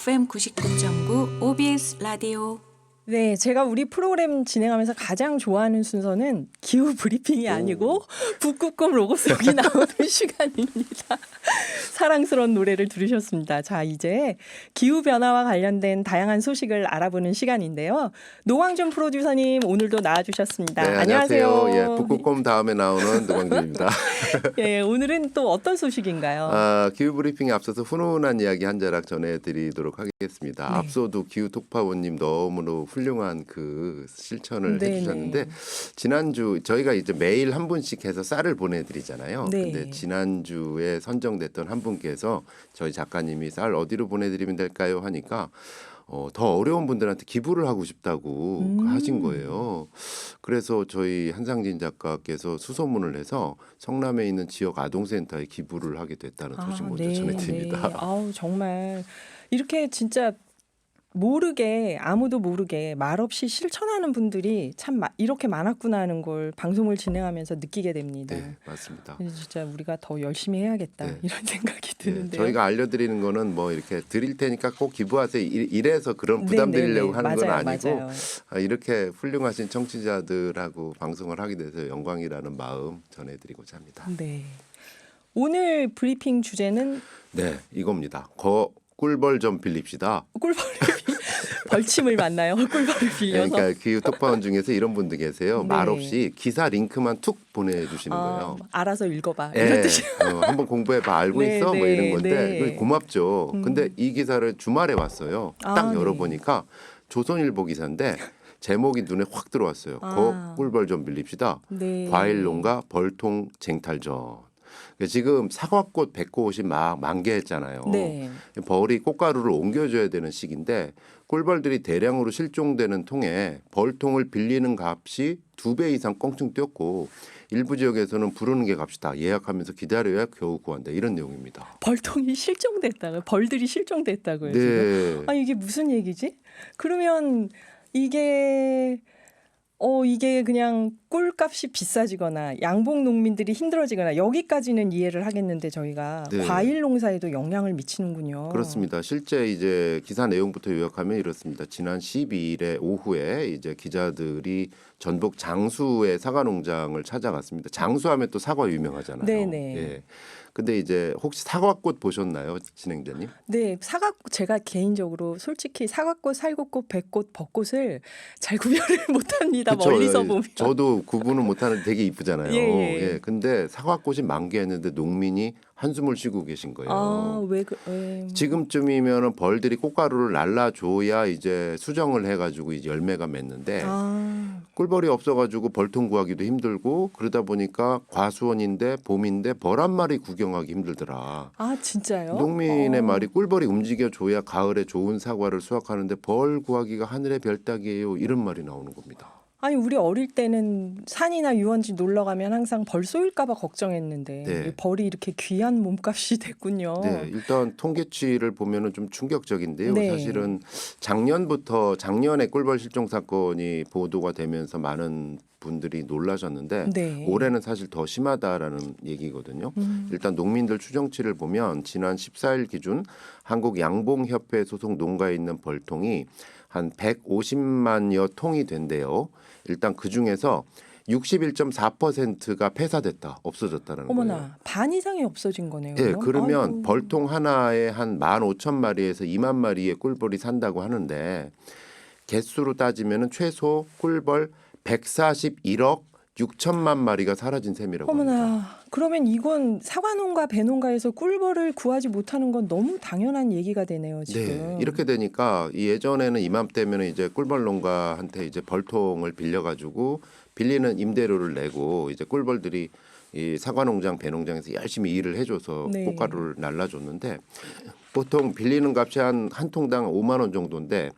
FM 99.9 OBS 라디오. 네, 제가 우리 프로그램 진행하면서 가장 좋아하는 순서는 기후 브리핑이 아니고 북극곰 로고송이 나오는 시간입니다. 사랑스러운 노래를 들으셨습니다. 자, 이제 기후 변화와 관련된 다양한 소식을 알아보는 시간인데요. 노광준 프로듀서님 오늘도 나와주셨습니다. 네, 안녕하세요. 예, 북극곰 다음에 나오는 노광준입니다. 예, 오늘은 또 어떤 소식인가요? 기후 브리핑에 앞서서 훈훈한 이야기 한 자락 전해드리도록 하겠습니다. 네. 앞서도 기후 톡파원님 너무나 훌륭한 그 실천을 네네. 해주셨는데 지난주 저희가 이제 매일 한 분씩 해서 쌀을 보내드리잖아요. 네. 근데 지난주에 선정됐던 한 분께서 저희 작가님이 쌀 어디로 보내드리면 될까요? 하니까 더 어려운 분들한테 기부를 하고 싶다고 하신 거예요. 그래서 저희 한상진 작가께서 수소문을 해서 성남에 있는 지역 아동센터에 기부를 하게 됐다는 소식 먼저 전해드립니다. 네. 아우, 정말 이렇게 진짜 모르게 아무도 모르게 말없이 실천하는 분들이 참 이렇게 많았구나 하는 걸 방송을 진행하면서 느끼게 됩니다. 네, 맞습니다. 그래서 진짜 우리가 더 열심히 해야겠다 네. 이런 생각이 네, 드는데요. 저희가 알려드리는 거는 뭐 이렇게 드릴 테니까 꼭 기부하세요. 이래서 그런 부담 네네네. 드리려고 하는 건 맞아요, 아니고 맞아요. 이렇게 훌륭하신 청취자들하고 방송을 하게 돼서 영광이라는 마음 전해드리고자 합니다. 네. 오늘 브리핑 주제는 네, 이겁니다. 꿀벌 좀 빌립시다. 꿀벌이 벌침을 만나요. 꿀벌을 빌려서. 그러니까 기후 톡파원 중에서 이런 분들 계세요. 네. 말없이 기사 링크만 툭 보내주시는 거예요. 알아서 읽어봐. 예, 이런 뜻이. 한번 공부해봐 알고 네, 있어 뭐 네, 이런 건데 네. 그게 고맙죠. 근데 이 기사를 주말에 왔어요. 딱 네. 열어보니까 조선일보 기사인데 제목이 눈에 확 들어왔어요. 꿀벌 좀 빌립시다. 네. 과일농가 벌통 쟁탈전. 지금 사과꽃 백꽃이 막 만개했잖아요. 네. 벌이 꽃가루를 옮겨줘야 되는 시기인데 꿀벌들이 대량으로 실종되는 통에 벌통을 빌리는 값이 2배 이상 껑충 뛰었고 일부 지역에서는 부르는 게 값이다. 예약하면서 기다려야 겨우 구한다. 이런 내용입니다. 벌통이 실종됐다고요. 벌들이 실종됐다고요. 네. 지금. 이게 무슨 얘기지? 그러면 이게 그냥 꿀값이 비싸지거나 양봉 농민들이 힘들어지거나 여기까지는 이해를 하겠는데 저희가 네. 과일 농사에도 영향을 미치는군요. 그렇습니다. 실제 이제 기사 내용부터 요약하면 이렇습니다. 지난 12일에 오후에 이제 기자들이 전북 장수의 사과 농장을 찾아갔습니다. 장수하면 또 사과 유명하잖아요. 네네. 예. 근데 이제 혹시 사과꽃 보셨나요, 진행자님? 네, 제가 개인적으로 솔직히 사과꽃, 살구꽃, 백꽃, 벚꽃을 잘 구별을 못합니다. 그쵸? 멀리서 예, 보면. 저도 구분을 못하는데 되게 이쁘잖아요. 예. 예. 근데 사과꽃이 만개했는데 농민이 한숨을 쉬고 계신 거예요. 왜? 지금쯤이면은 벌들이 꽃가루를 날라줘야 이제 수정을 해가지고 이제 열매가 맺는데 꿀벌이 없어가지고 벌통 구하기도 힘들고 그러다 보니까 과수원인데 봄인데 벌 한 마리 구경하기 힘들더라. 진짜요? 농민의 말이 꿀벌이 움직여줘야 가을에 좋은 사과를 수확하는데 벌 구하기가 하늘의 별 따기예요. 이런 말이 나오는 겁니다. 아니 우리 어릴 때는 산이나 유원지 놀러 가면 항상 벌 쏘일까봐 걱정했는데 네. 벌이 이렇게 귀한 몸값이 됐군요. 네, 일단 통계치를 보면은 좀 충격적인데요. 네. 사실은 작년에 꿀벌 실종 사건이 보도가 되면서 많은 분들이 놀라셨는데 네. 올해는 사실 더 심하다라는 얘기거든요. 일단 농민들 추정치를 보면 지난 14일 기준 한국 양봉협회 소속 농가에 있는 벌통이 한 150만여 통이 된대요. 일단 그 중에서 61.4%가 폐사됐다, 없어졌다는 거예요. 어머나, 반 이상이 없어진 거네요. 네, 그럼? 그러면 아이고. 벌통 하나에 한 15,000마리에서 2만 마리의 꿀벌이 산다고 하는데 개수로 따지면은 최소 꿀벌 141억 6천만 마리가 사라진 셈이라고 합니다. 어머나, 그러면 이건 사과농가, 배농가에서 꿀벌을 구하지 못하는 건 너무 당연한 얘기가 되네요, 지금. 네, 이렇게 되니까 예전에는 이맘때면 이제 꿀벌 농가한테 이제 벌통을 빌려가지고 빌리는 임대료를 내고 이제 꿀벌들이 이 사과 농장, 배 농장에서 열심히 일을 해줘서 네. 꽃가루를 날라줬는데 보통 빌리는 값이 한 통당 5만 원 정도인데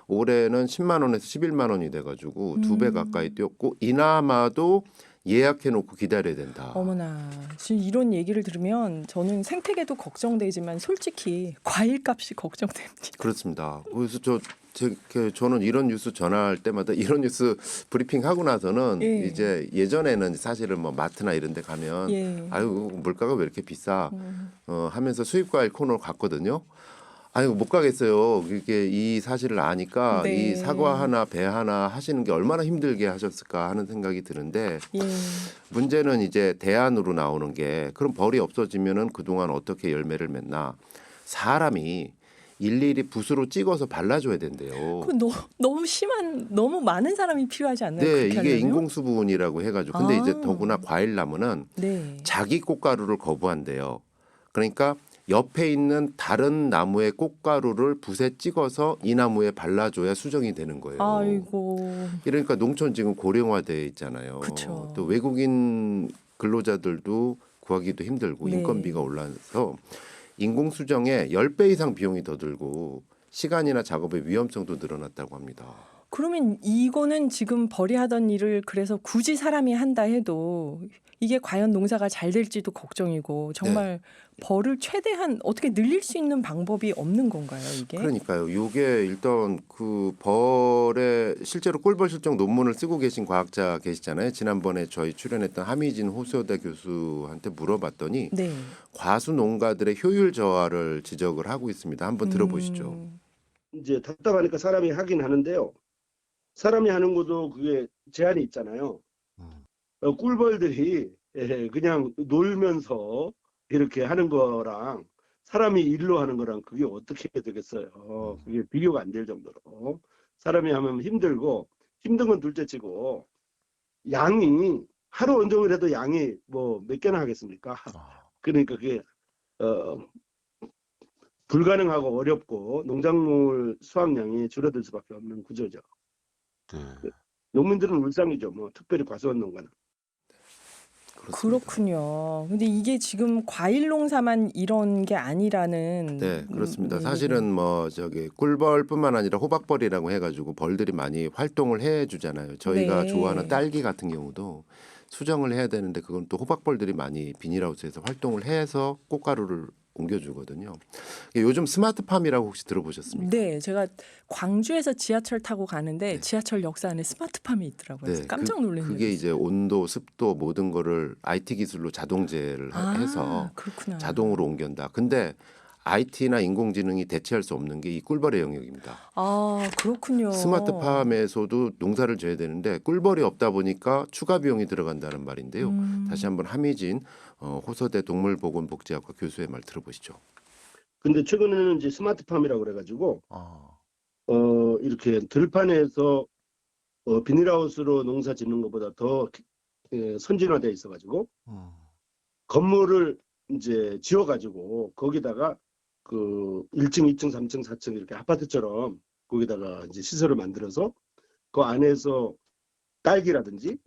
올해는 10만 원에서 11만 원이 돼가지고 2배 가까이 뛰었고 이나마도 예약해놓고 기다려야 된다. 어머나, 지금 이런 얘기를 들으면 저는 생태계도 걱정되지만 솔직히 과일값이 걱정됩니다. 그렇습니다. 그래서 저는 이런 뉴스 전할 때마다 이런 뉴스 브리핑 하고 나서는 예. 이제 예전에는 사실은 뭐 마트나 이런 데 가면 예. 아유 물가가 왜 이렇게 비싸 하면서 수입과일 코너로 갔거든요. 아니 못 가겠어요. 이게 이 사실을 아니까 네. 이 사과 하나 배 하나 하시는 게 얼마나 힘들게 하셨을까 하는 생각이 드는데 예. 문제는 이제 대안으로 나오는 게 그럼 벌이 없어지면은 그동안 어떻게 열매를 맺나 사람이 일일이 붓으로 찍어서 발라줘야 된대요. 그 너무 심한 너무 많은 사람이 필요하지 않나요? 네, 그렇게 이게 하려면? 인공수분이라고 해가지고 근데 이제 아. 더구나 과일나무는 네. 자기 꽃가루를 거부한대요. 그러니까 옆에 있는 다른 나무의 꽃가루를 붓에 찍어서 이 나무에 발라줘야 수정이 되는 거예요. 아이고. 그러니까 농촌 지금 고령화돼 있잖아요. 그쵸. 또 외국인 근로자들도 구하기도 힘들고 네. 인건비가 올라서 인공수정에 10배 이상 비용이 더 들고 시간이나 작업의 위험성도 늘어났다고 합니다. 그러면 이거는 지금 벌이 하던 일을 그래서 굳이 사람이 한다 해도 이게 과연 농사가 잘 될지도 걱정이고 정말 벌을 최대한 어떻게 늘릴 수 있는 방법이 없는 건가요, 이게? 그러니까요. 이게 일단 그 벌에 실제로 꿀벌 실종 논문을 쓰고 계신 과학자 계시잖아요. 지난번에 저희 출연했던 하미진 호수여대 교수한테 물어봤더니 네. 과수 농가들의 효율 저하를 지적을 하고 있습니다. 한번 들어보시죠. 이제 답답하니까 사람이 하긴 하는데요. 사람이 하는 것도 그게 제한이 있잖아요. 꿀벌들이 그냥 놀면서 이렇게 하는 거랑 사람이 일로 하는 거랑 그게 어떻게 되겠어요. 그게 비교가 안 될 정도로 사람이 하면 힘들고 힘든 건 둘째치고 양이 하루 온종일 해도 양이 뭐 몇 개나 하겠습니까? 그러니까 그게 불가능하고 어렵고 농작물 수확량이 줄어들 수밖에 없는 구조죠. 농민들은 울상이죠. 뭐 특별히 과수원 농가는. 그렇습니다. 그렇군요. 근데 이게 지금 과일 농사만 이런 게 아니라는 네, 그렇습니다. 얘기군요. 사실은 뭐 저기 꿀벌뿐만 아니라 호박벌이라고 해가지고 벌들이 많이 활동을 해주잖아요. 저희가 네. 좋아하는 딸기 같은 경우도 수정을 해야 되는데 그건 또 호박벌들이 많이 비닐하우스에서 활동을 해서 꽃가루를 옮겨주거든요. 요즘 스마트팜이라고 혹시 들어보셨습니까? 네, 제가 광주에서 지하철 타고 가는데 네. 지하철 역사 안에 스마트팜이 있더라고요. 그래서 깜짝 놀랐네요. 그게 이제 온도, 습도 모든 거를 IT 기술로 자동제를 해서 그렇구나. 자동으로 옮긴다. 근데 IT나 인공지능이 대체할 수 없는 게 이 꿀벌의 영역입니다. 아, 그렇군요. 스마트팜에서도 농사를 져야 되는데 꿀벌이 없다 보니까 추가 비용이 들어간다는 말인데요. 다시 한번 하미진 호서대 동물보건복지학과 교수의 말 들어보시죠. 근데 최근에는 이제 스마트팜이라고 그래가지고 이렇게 들판에서 비닐하우스로 농사 짓는 것보다 더 선진화돼 있어가지고 건물을 이제 지어가지고 거기다가 그 1층, 2층, 3층, 4층 이렇게 아파트처럼 거기다가 이제 시설을 만들어서 그 안에서 딸기라든지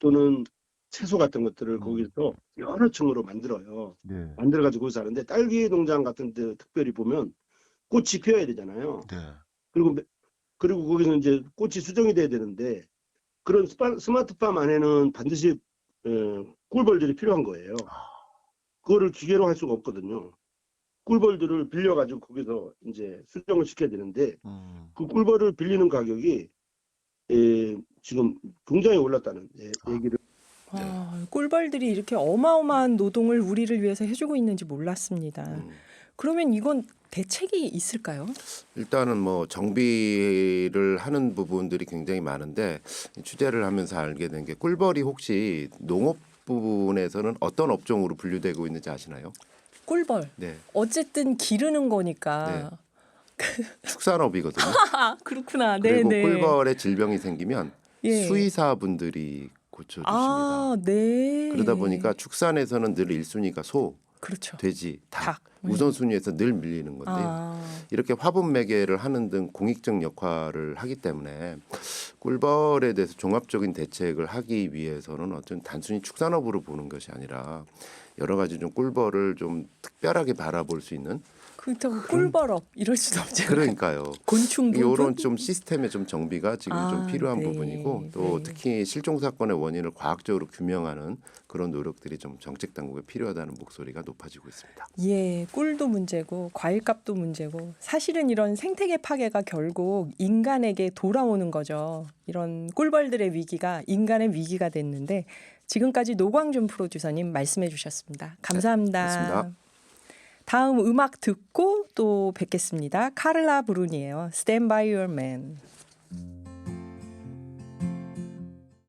또는 채소 같은 것들을 거기서 여러 층으로 만들어요. 만들어가지고 거기서 하는데 딸기 농장 같은 데 특별히 보면 꽃이 피어야 되잖아요. 그리고 거기서 이제 꽃이 수정이 돼야 되는데 그런 스마트팜 안에는 반드시 꿀벌들이 필요한 거예요. 그거를 기계로 할 수가 없거든요. 꿀벌들을 빌려가지고 거기서 이제 수정을 시켜야 되는데 그 꿀벌을 빌리는 가격이 지금 굉장히 올랐다는 얘기를. 꿀벌들이 이렇게 어마어마한 노동을 우리를 위해서 해주고 있는지 몰랐습니다. 그러면 이건 대책이 있을까요? 일단은 뭐 정비를 하는 부분들이 굉장히 많은데 취재를 하면서 알게 된 게 꿀벌이 혹시 농업 부분에서는 어떤 업종으로 분류되고 있는지 아시나요? 꿀벌. 네. 어쨌든 기르는 거니까. 축산업이거든요. 그렇구나. 그리고 네네. 꿀벌에 질병이 생기면 예. 수의사분들이 고쳐주십니다. 네. 그러다 보니까 축산에서는 늘 1순위가 소, 그렇죠. 돼지, 닭. 닭. 우선순위에서 늘 밀리는 건데요. 이렇게 화분 매개를 하는 등 공익적 역할을 하기 때문에 꿀벌에 대해서 종합적인 대책을 하기 위해서는 어떤 단순히 축산업으로 보는 것이 아니라 여러 가지 좀 꿀벌을 좀 특별하게 바라볼 수 있는 그렇다고 꿀벌업 이럴 수도 없잖아요. 그러니까요. 곤충 부분. 이런 좀 시스템의 좀 정비가 지금 좀 필요한 네. 부분이고 또 네. 특히 실종 사건의 원인을 과학적으로 규명하는 그런 노력들이 좀 정책 당국에 필요하다는 목소리가 높아지고 있습니다. 예, 꿀도 문제고 과일값도 문제고 사실은 이런 생태계 파괴가 결국 인간에게 돌아오는 거죠. 이런 꿀벌들의 위기가 인간의 위기가 됐는데 지금까지 노광준 프로듀서님 말씀해 주셨습니다. 감사합니다. 네, 고맙습니다. 다음 음악 듣고 또 뵙겠습니다. 카를라 브룬이에요. Stand by your man.